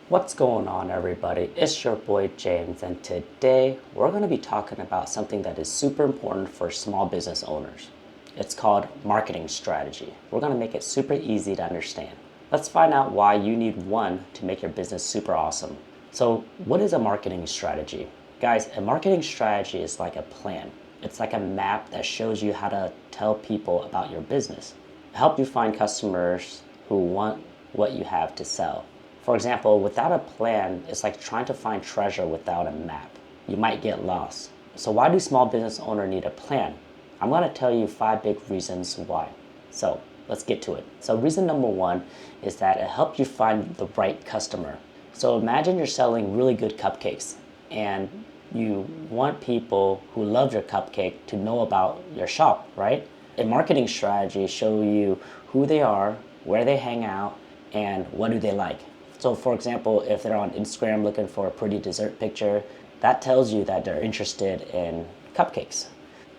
What's going on, everybody? It's your boy James, and today we're going to be talking about something that is super important for small business owners. It's called marketing strategy. We're going to make it super easy to understand. Let's find out why you need one to make your business super awesome. So, what is a marketing strategy? Guys, a marketing strategy is like a plan. It's like a map that shows you how to tell people about your business, help you find customers who want what you have to sell. For example, without a plan, it's like trying to find treasure without a map. You might get lost. So why do small business owners need a plan? I'm going to tell you 5 big reasons why. So let's get to it. So reason number 1 is that it helps you find the right customer. So imagine you're selling really good cupcakes and you want people who love your cupcake to know about your shop, right? A marketing strategy shows you who they are, where they hang out, and what do they like. So for example, if they're on Instagram looking for a pretty dessert picture, that tells you that they're interested in cupcakes.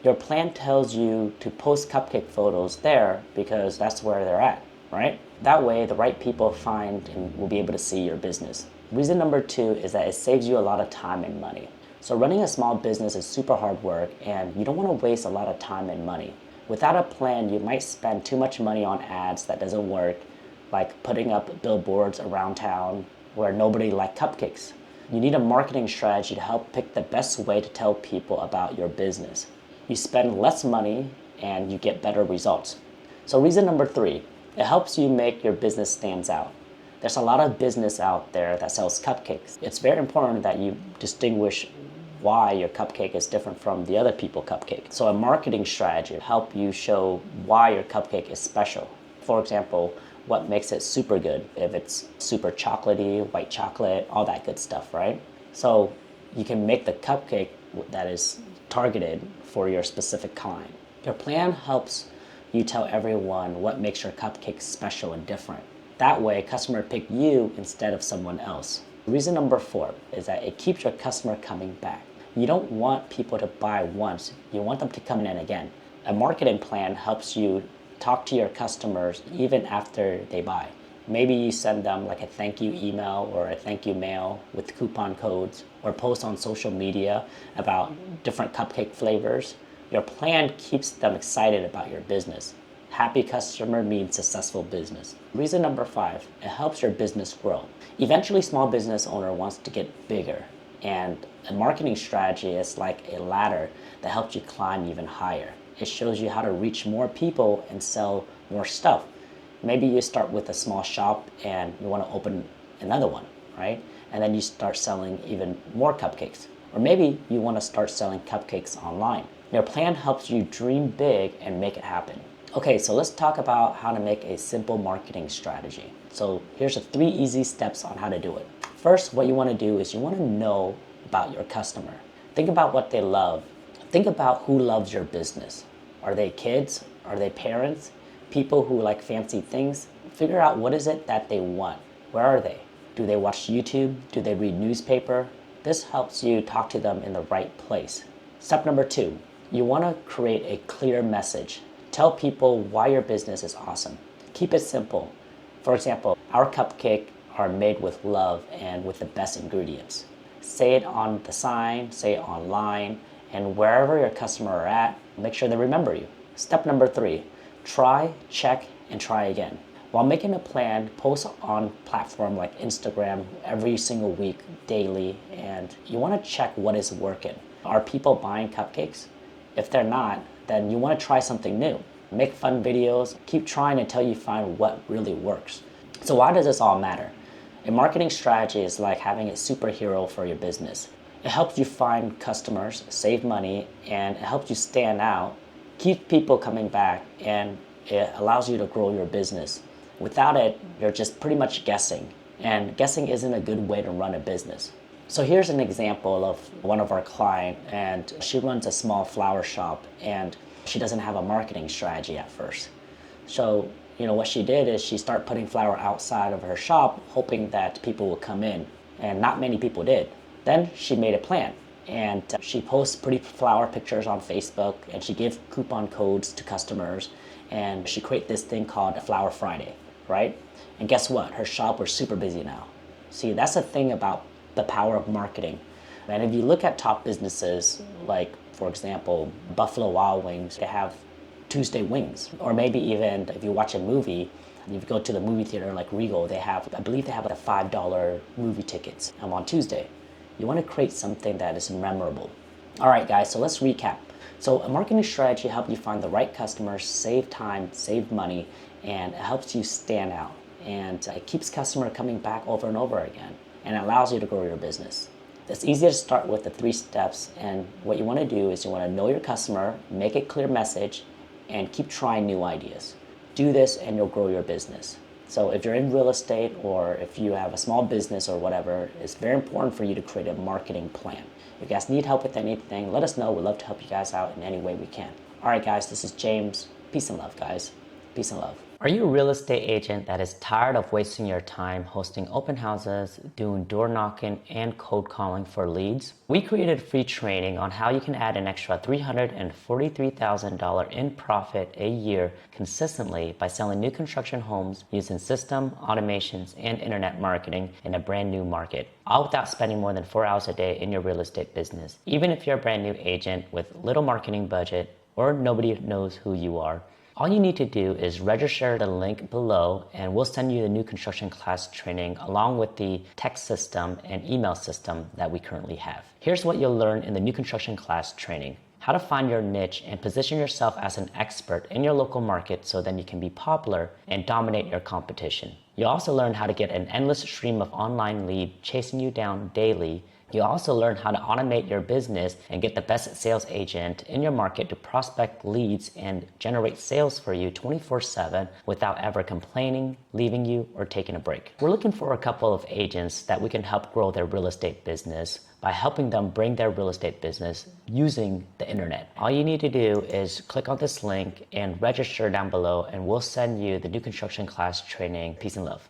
Your plan tells you to post cupcake photos there because that's where they're at, right? That way the right people find and will be able to see your business. Reason number 2 is that it saves you a lot of time and money. So running a small business is super hard work and you don't want to waste a lot of time and money. Without a plan, you might spend too much money on ads that doesn't work, like putting up billboards around town where nobody likes cupcakes. You need a marketing strategy to help pick the best way to tell people about your business. You spend less money and you get better results. So reason number 3, it helps you make your business stands out. There's a lot of business out there that sells cupcakes. It's very important that you distinguish why your cupcake is different from the other people's cupcake. So a marketing strategy helps you show why your cupcake is special. For example, what makes it super good, if it's super chocolatey, white chocolate, all that good stuff, right? So you can make the cupcake that is targeted for your specific client. Your plan helps you tell everyone what makes your cupcake special and different. That way, customer pick you instead of someone else. Reason number 4 is that it keeps your customer coming back. You don't want people to buy once, you want them to come in again. A marketing plan helps you talk to your customers even after they buy. Maybe you send them like a thank you email or a thank you mail with coupon codes, or post on social media about different cupcake flavors. Your plan keeps them excited about your business. Happy customer means successful business. Reason number 5, it helps your business grow. Eventually, small business owner wants to get bigger, and a marketing strategy is like a ladder that helps you climb even higher. It shows you how to reach more people and sell more stuff. Maybe you start with a small shop and you want to open another one, right? And then you start selling even more cupcakes. Or maybe you want to start selling cupcakes online. Your plan helps you dream big and make it happen. Okay, so let's talk about how to make a simple marketing strategy. So here's the 3 easy steps on how to do it. First, what you want to do is you want to know about your customer. Think about what they love. Think about who loves your business. Are they kids? Are they parents? People who like fancy things? Figure out what is it that they want. Where are they? Do they watch YouTube? Do they read newspaper? This helps you talk to them in the right place. Step number 2, you want to create a clear message. Tell people why your business is awesome. Keep it simple. For example, our cupcake are made with love and with the best ingredients. Say it on the sign, say it online, and wherever your customer are at, make sure they remember you. Step number 3, try, check, and try again. While making a plan, post on platform like Instagram every single week, daily, and you want to check what is working. Are people buying cupcakes? If they're not, then you want to try something new. Make fun videos, keep trying until you find what really works. So why does this all matter? A marketing strategy is like having a superhero for your business. It helps you find customers, save money, and it helps you stand out, keep people coming back, and it allows you to grow your business. Without it, you're just pretty much guessing, and guessing isn't a good way to run a business. So here's an example of one of our clients, and she runs a small flower shop, and she doesn't have a marketing strategy at first. So what she did is she started putting flower outside of her shop, hoping that people would come in, and not many people did. Then she made a plan, and she posts pretty flower pictures on Facebook, and she gives coupon codes to customers, and she created this thing called Flower Friday, right? And guess what? Her shop was super busy now. See, that's the thing about the power of marketing. And if you look at top businesses, like, for example, Buffalo Wild Wings, they have Tuesday wings. Or maybe even if you watch a movie, if you go to the movie theater like Regal, they have, I believe they have the $5 movie tickets on Tuesday. You want to create something that is memorable. All right, guys, so let's recap. So a marketing strategy helps you find the right customers, save time, save money, and it helps you stand out. And it keeps customer coming back over and over again, and it allows you to grow your business. It's easy to start with the 3 steps, and what you want to do is you want to know your customer, make a clear message, and keep trying new ideas. Do this and you'll grow your business. So if you're in real estate or if you have a small business or whatever, it's very important for you to create a marketing plan. If you guys need help with anything, let us know. We'd love to help you guys out in any way we can. All right, guys, this is James. Peace and love, guys. Peace and love. Are you a real estate agent that is tired of wasting your time hosting open houses, doing door knocking, and cold calling for leads? We created free training on how you can add an extra $343,000 in profit a year consistently by selling new construction homes using system, automations, and internet marketing in a brand new market, all without spending more than 4 hours a day in your real estate business. Even if you're a brand new agent with little marketing budget or nobody knows who you are, all you need to do is register the link below and we'll send you the new construction class training along with the text system and email system that we currently have. Here's what you'll learn in the new construction class training. How to find your niche and position yourself as an expert in your local market so then you can be popular and dominate your competition. You'll also learn how to get an endless stream of online leads chasing you down daily. You'll also learn how to automate your business and get the best sales agent in your market to prospect leads and generate sales for you 24/7 without ever complaining, leaving you, or taking a break. We're looking for a couple of agents that we can help grow their real estate business by helping them bring their real estate business using the internet. All you need to do is click on this link and register down below and we'll send you the new construction class training. Peace and love.